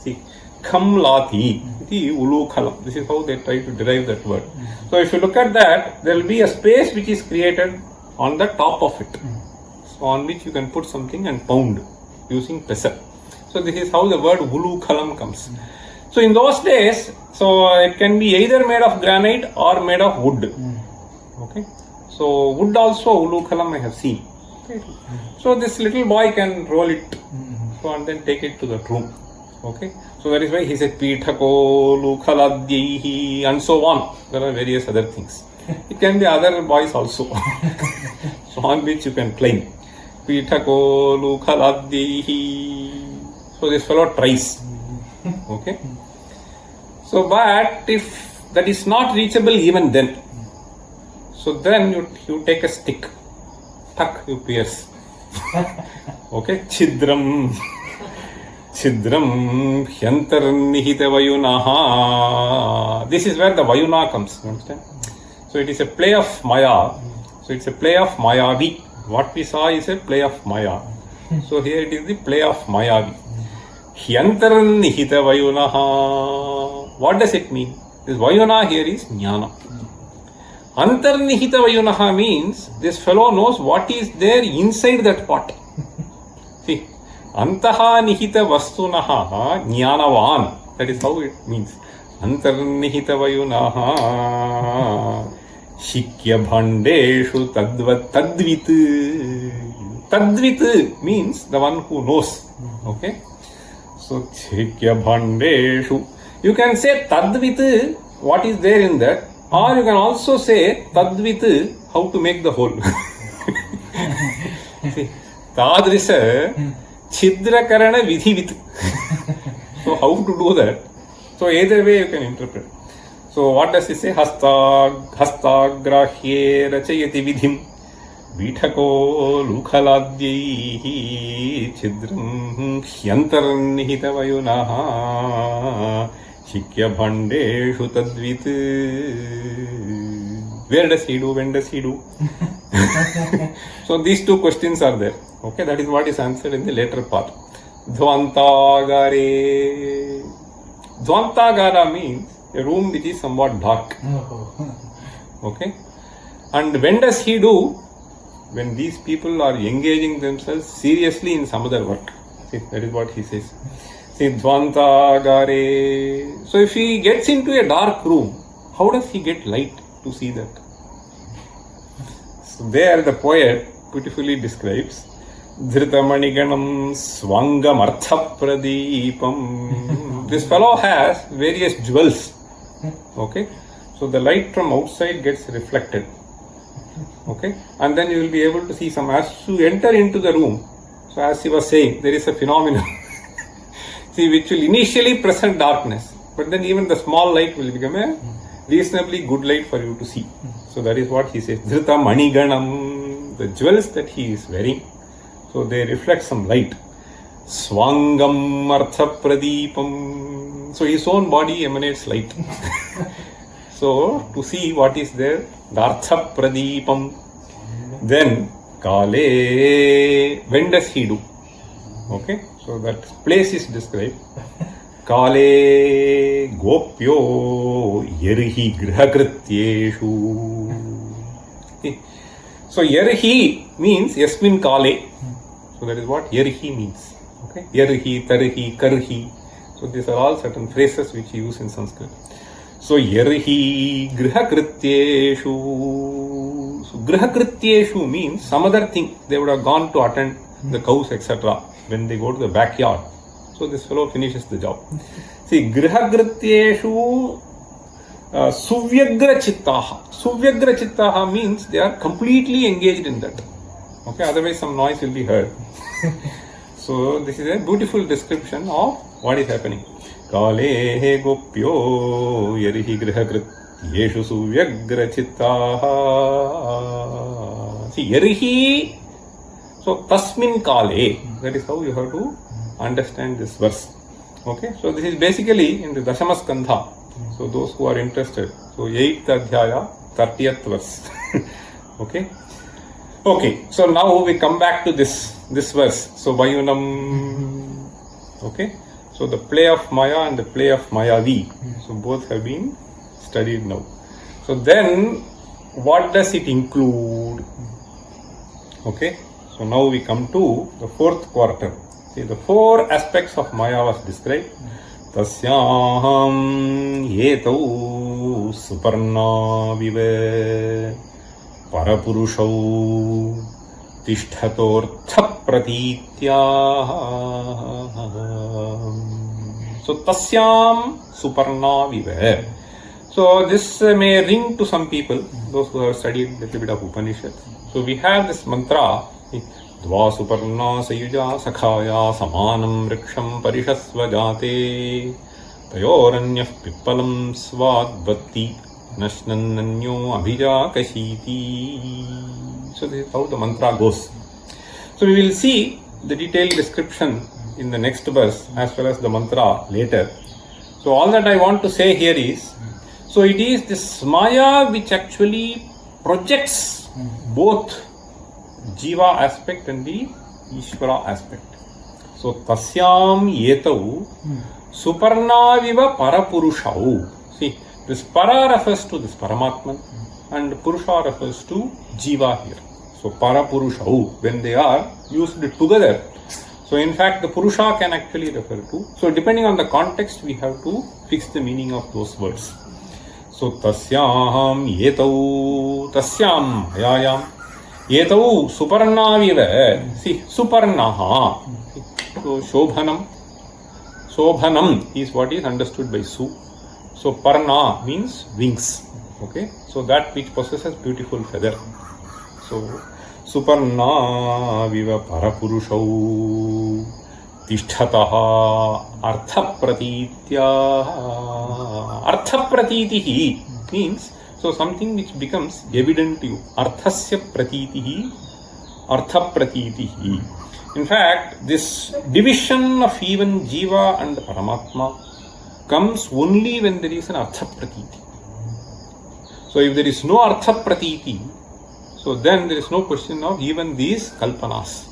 See, khamlati, the ulukhalam. This is how they try to derive that word. So if you look at that, there will be a space which is created on the top of it, so on which you can put something and pound using pestle. So this is how the word ulukhalam comes. So in those days, so it can be either made of granite or made of wood. Okay. So wood also ulukhalam I have seen. Okay. So this little boy can roll it, so and then take it to the room. Okay. So that is why he said Pithako lukhaladyehi and so on. There are various other things. It can be other boys also. So on which you can climb. Pithako lukhaladyehi. So this fellow tries. Okay. So but if that is not reachable even then, so then you take a stick, tuck, you pierce. Okay, chidram, chidram, hyantar nihita vayunaha. This is where the vayuna comes, you understand? So it is a play of Maya. So it's a play of Mayavi. What we saw is a play of Maya. So here it is the play of Mayavi. Hyantar nihita vayunaha. What does it mean? This vayuna here is jnana. Antarnihita vayunaha means this fellow knows what is there inside that pot. See, antaha nihita vastunaha jnanavan. That is how it means. Antarnihita vayunaha shikya bhandeshu tadvat tadvit. Tadvit means the one who knows. Okay. So shikya bhandeshu. You can say tadvit, what is there in that. Or you can also say tadvit, how to make the hole. See, tadrisa chidrakarana vidhivit. So how to do that? So either way you can interpret. So what does he say? Hastagrahye rachayati vidhim Vithako lukhaladyehi chidram hyantar nihita vayunaha Shikya bhandeshu tadvit. Where does he do? When does he do? So these two questions are there. Okay, that is what is answered in the later part. Dhvantagare. Dhvantagara means a room which is somewhat dark. Okay. And when does he do? When these people are engaging themselves seriously in some other work. See, that is what he says. Siddhvantagare. So if he gets into a dark room, how does he get light to see that? So there the poet beautifully describes Dhritamaniganam Swangamartha Pradipam. This fellow has various jewels. Okay. So the light from outside gets reflected. Okay. And then you will be able to see some. As you enter into the room, So as he was saying, there is a phenomenon see, which will initially present darkness, but then even the small light will become a reasonably good light for you to see. So that is what he says. Dhrita Maniganam, the jewels that he is wearing, so they reflect some light. Swangam Artha Pradipam, so his own body emanates light. So to see what is there, the Artha Pradipam. Then Kale, when does he do? Okay, so that place is described. Kale Gopyo Yerhi Grihakrityeshu. So Yerhi means Yasmin Kale. So that is what Yerhi means. Okay, Yerhi, Tarhi, Karhi. So these are all certain phrases which you use in Sanskrit. So Yerhi Grihakrityeshu. So Grihakrityeshu means some other thing. They would have gone to attend the cows, etc. when they go to the backyard. So this fellow finishes the job. See, Grihakrityeshu Suvyagra Chittaha. Suvyagra Chittaha means they are completely engaged in that. Okay, otherwise some noise will be heard. So this is a beautiful description of what is happening. Kale Gopyo Yarihi Grihakrityeshu Suvyagra Chittaha. See, Yarihi, so Tasmin Kale, that is how you have to understand this verse. Okay, so this is basically in the Dashamaskandha. So those who are interested, so 8th Adhyaya, 30th verse. Okay. Okay, so now we come back to this verse. So Vayunam. Okay, so the play of Maya and the play of Mayavi. So both have been studied now. So then, what does it include? Okay, so now we come to the 4th quarter. See, the 4 aspects of Maya was described. Tasyaham yetau suparna vive parapurushau tishtatortha pratitya. So tasyam suparna vive. So this may ring to some people, those who have studied a little bit of Upanishads. So we have this mantra. Dva suparna sayuja sakhaya samanam riksham parishasva jate tayoranyah pippalam svadvatti nashnannanyo abhija kashiti. So this is how the mantra goes. So we will see the detailed description in the next verse as well as the mantra later. So all that I want to say here is, so it is this Maya which actually projects both Jiva aspect and the Ishvara aspect. So Tasyam Yetau Suparna Viva Parapurushau. See, this Para refers to this Paramatman and Purusha refers to Jiva here. So Parapurushau, when they are used together. So in fact the Purusha can actually refer to. So depending on the context we have to fix the meaning of those words. So Tasyam Yetau Tasyam Hayayam Yetau Suparna Viva. See, Suparnaha. So Shobhanam. Shobhanam is what is understood by Su. So Parna means wings. Okay. So that which possesses beautiful feather. So Suparna Viva Parapurushau Tishtataha Artha Pratitya. Artha Pratitihi means so something which becomes evident to you. Arthasya pratitihi, artha pratitihi. In fact, this division of even Jiva and Paramatma comes only when there is an artha pratiti. So if there is no artha pratiti, so then there is no question of even these kalpanas.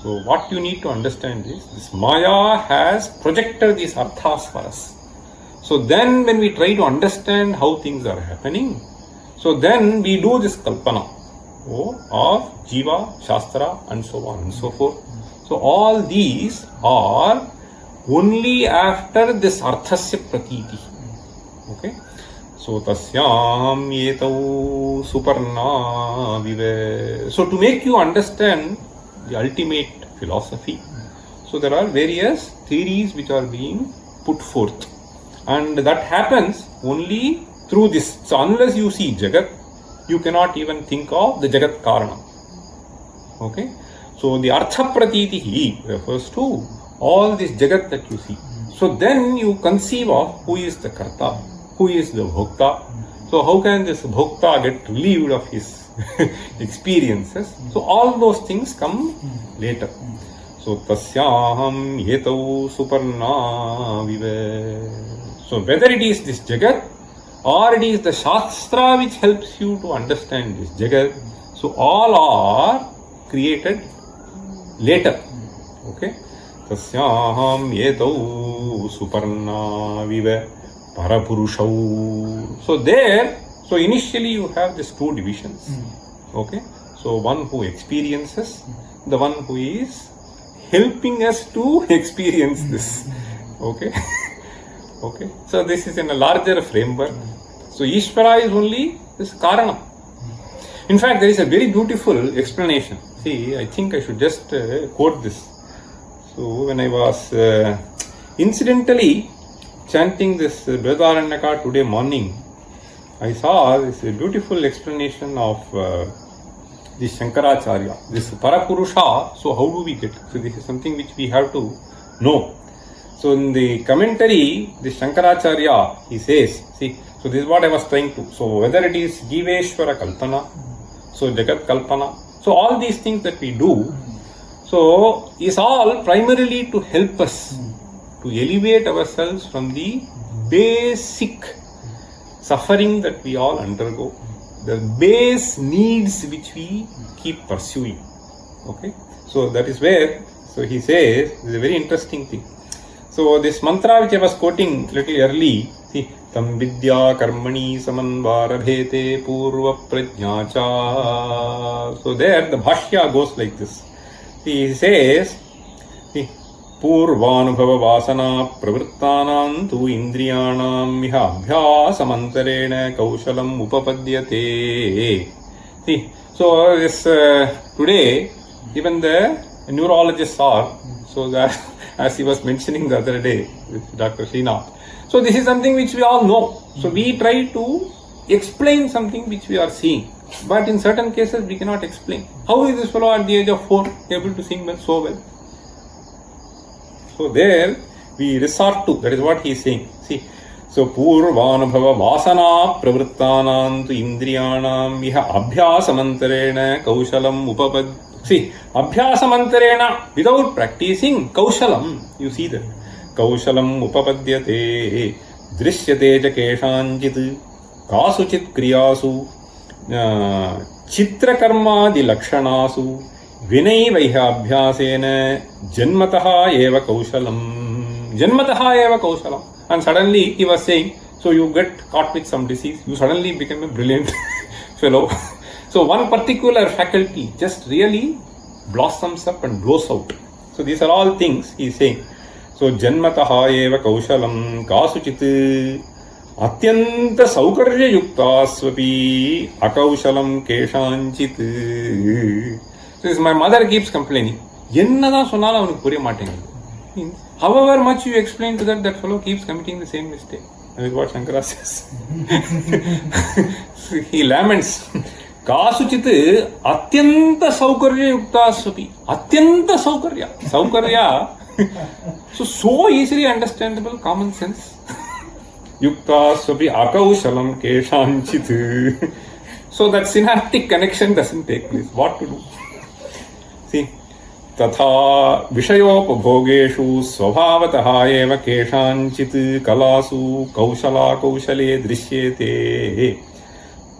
So what you need to understand is, this Maya has projected these arthas for us. So then when we try to understand how things are happening, so then we do this kalpana of Jiva, Shastra and so on and so forth. So all these are only after this arthasya pratiti. Okay. So tasyam yetau suparna vive. So to make you understand the ultimate philosophy, so there are various theories which are being put forth. And that happens only through this. So unless you see Jagat, you cannot even think of the Jagat Karana. Okay. So the Artha Pratitihi refers to all this Jagat that you see. So then you conceive of who is the Karta, who is the Bhokta. So how can this Bhokta get relieved of his experiences? So all those things come later. So tasyaham yetau suparna vive. So whether it is this Jagat or it is the Shastra which helps you to understand this Jagat, so all are created later. Okay? Tasyaham yetau suparna vive parapurushav. So initially you have these two divisions. Okay? So one who experiences, the one who is helping us to experience this. Okay? Okay? So this is in a larger framework. So Ishvara is only this Karana. In fact, there is a very beautiful explanation. See, I think I should just quote this. So when I was incidentally chanting this Brihadaranyaka today morning, I saw this beautiful explanation of this Shankaracharya, this Parapurusha. So how do we get it? So this is something which we have to know. So in the commentary, this Shankaracharya, he says, see, so this is what I was trying to. So whether it is Jiveshwara Kalpana, so Jagat Kalpana, so all these things that we do, so is all primarily to help us to elevate ourselves from the basic suffering that we all undergo, the base needs which we keep pursuing. Okay, so that is where, so he says, this is a very interesting thing. So this mantra which I was quoting little early, see, tam vidya karmani samanvarabhete purva prajnacha. So there the bhashya goes like this. See, he says, see, पूर्वानुभव वासना प्रवृत्तानां तु इंद्रियाणां इह अभ्यासमन्तरेण कौशलम् उपपद्यते. See, so this today even the neurologists are, so that as he was mentioning the other day with Dr. Srinath. So this is something which we all know. So we try to explain something which we are seeing. But in certain cases we cannot explain. How is this fellow at the age of 4 able to sing so well? So there we resort to, that is what he is saying. See, so Purvanubhava Vasana Pravrittanam tu Indriyanam Iha Abhyasamantarena Kaushalam Upapad. See, Abhyasamantarena, without practicing Kaushalam, you see that. Kaushalam Upapadyate Drishyate Jakeshanjit Kasuchit Kriyasu Chitrakarmadi Lakshanasu Vinay Vaiha Abhyasena Janmataha Eva Kaushalam. Janmataha Eva Kaushalam. And suddenly he was saying, so you get caught with some disease, you suddenly become a brilliant fellow. So one particular faculty just really blossoms up and blows out. So these are all things he is saying. So Janmataha Eva Kaushalam Kasuchit Atyanta Saukarya Yuktasvapi Akaushalam Keshanchit. So my mother keeps complaining. However much you explain to that fellow keeps committing the same mistake. That is what Shankara says. He laments. Kasuchit Atyanta Saukarya Yuktasvapi. Atyanta Saukarya. Saukarya. So easily understandable, common sense. Yuktasvapi Akaushalam Keshanchit. So that synaptic connection doesn't take place. What to do? See, Tatha Vishayopabhogeshu Swabhavataha Eva Keshanchit Kalasu Kaushala Kaushale Drishyete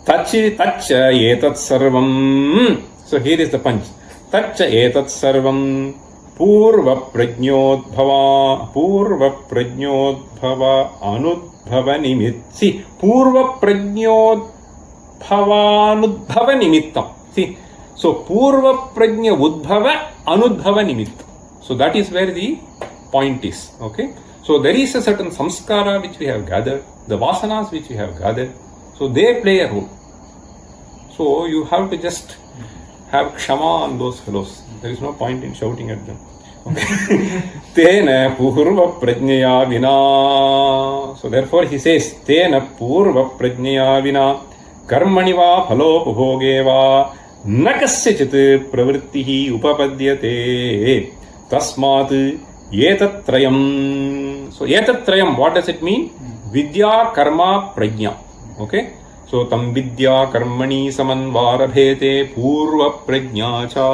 Tacha Etat Sarvam. So here is the punch. Tacha Etat Sarvam Purva Prajnodbhava Anudbhava Nimit. See, Purva Prajnodbhava Anudbhava Nimittam. See, so Purva Prajna Udbhava Anudbhava Nimitta. So that is where the point is. Okay. So there is a certain samskara which we have gathered, the vasanas which we have gathered. So they play a role. So you have to just have kshama on those fellows. There is no point in shouting at them. Okay. Tena Purva Prajnaya Vina. So therefore he says, Tena Purva Prajnaya Vina Karmani va Phalopabhoge va न कस्यचित् प्रवृत्तिः उपपद्यते तस्मात् एतत्त्रयम्. So एतत्त्रयम्, what does it mean? Vidya, karma, prajna. Okay, so tam vidya karmani samanvarabhete purva prajna cha.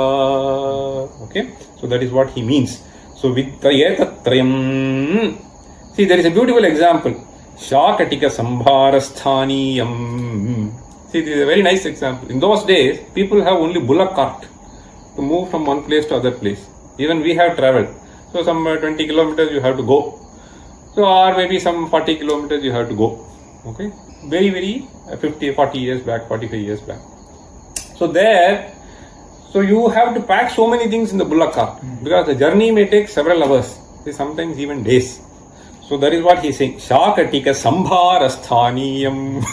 Okay, so that is what he means. So vidya etattrayam. See, there is a beautiful example. Shakatika sambharasthaniyam. See, this is a very nice example. In those days, people have only bullock cart to move from one place to other place. Even we have traveled. So some 20 kilometers you have to go. So or maybe some 40 kilometers you have to go. Okay, very 40 years back, 45 years back. So there, so you have to pack so many things in the bullock cart because the journey may take several hours, sometimes even days. So that is what he is saying. Shakatika sambharasthaniyam.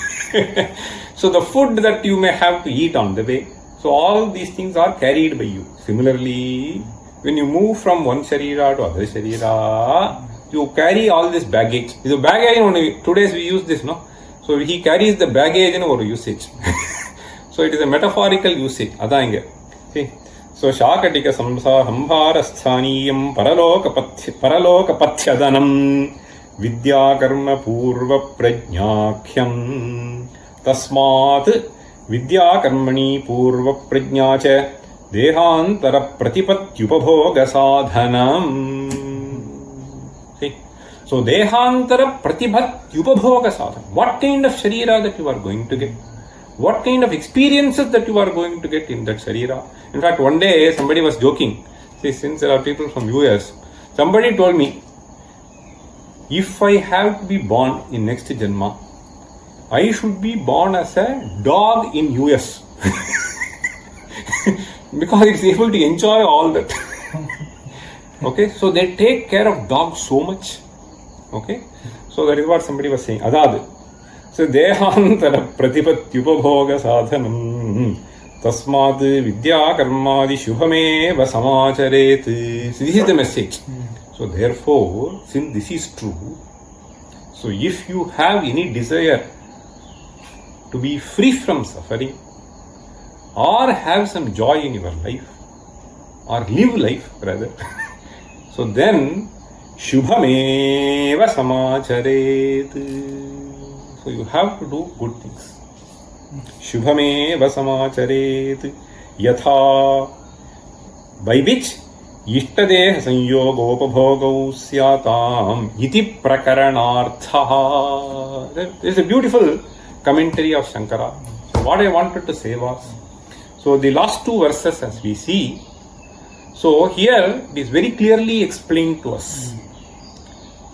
So the food that you may have to eat on the way. So all these things are carried by you. Similarly, when you move from one sharira to other sharira, you carry all this baggage. The baggage only, today's we use this, no? So he carries the baggage in our usage. So it is a metaphorical usage. See? So Shakatika sambharasthaniyam paralokapatthyadanam vidya karma purva prajnakhyam tasmat vidya karmani purva prajnacha dehantara pratipatyupabhoga sadhanam. See? So dehantara pratipatyupabhoga sadhanam. What kind of sharira that you are going to get? What kind of experiences that you are going to get in that sharira? In fact, one day somebody was joking. See, since there are people from US, somebody told me, if I have to be born in next Janma, I should be born as a dog in US. Because it's able to enjoy all that. Okay, so they take care of dogs so much. Okay, so that is what somebody was saying. Adad. So dehantara pratipatyupabhoga sadhanam tasmad vidya karmadi shubhameva samacharet. So this is the message. So therefore, since this is true, so if you have any desire to be free from suffering or have some joy in your life or live life rather, so then shubhameva samacharet. So you have to do good things. Shubhameva samacharet yatha, by which ishtadeha sanyogopabhogau syatam iti prakaranartha. There is a beautiful commentary of Shankara. So what I wanted to say was, so the last two verses as we see, so here it is very clearly explained to us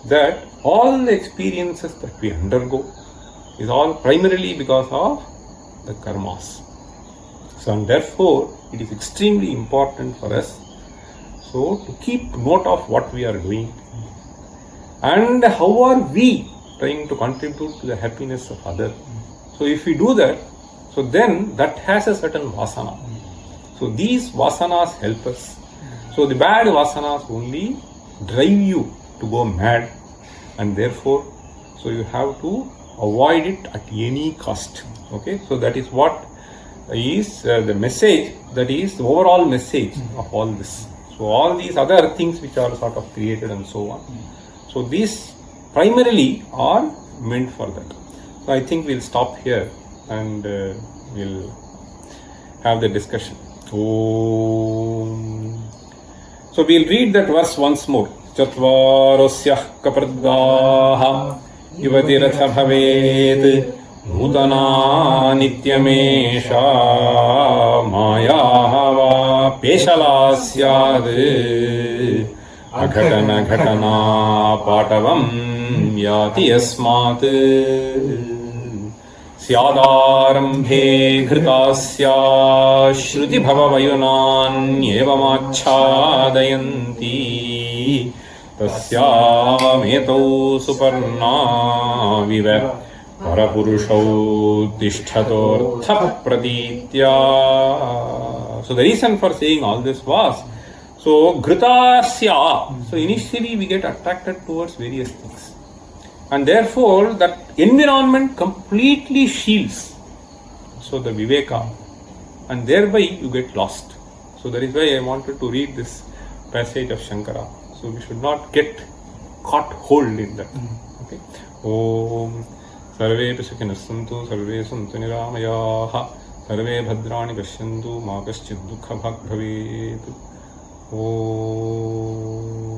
that all the experiences that we undergo is all primarily because of the karmas. So and therefore it is extremely important for us so to keep note of what we are doing and how are we trying to contribute to the happiness of others. So if we do that, so then that has a certain vasana. So these vasanas help us. So the bad vasanas only drive you to go mad, and therefore so you have to avoid it at any cost. Okay, so that is what is the message, that is the overall message of all this. So all these other things which are sort of created and so on, so these primarily are meant for that. So I think we'll stop here and we'll have the discussion. Om. So we'll read that verse once more. Chatvarosyah kapardaha Yuvatiratha bhavet Nutana nityamesha Mayava peshala syad Aghatana ghatana patavam Yati yasmat Syadaarambhe ghritasya Shruti bhavavayunan Evamachadayanti Tasyametau suparna viva Parapurusho tishtatortha praditya. So the reason for saying all this was, so ghritasya, so initially we get attracted towards various things. And therefore that environment completely shields. So the viveka, and thereby you get lost. So that is why I wanted to read this passage of Shankara. So we should not get caught hold in that. Okay. Om Sarve Sukhina Santu Sarve Santu Niramayaha Sarve Bhadrani Pashyantu Ma Kaschid Dukha Bhag Bhavet. Om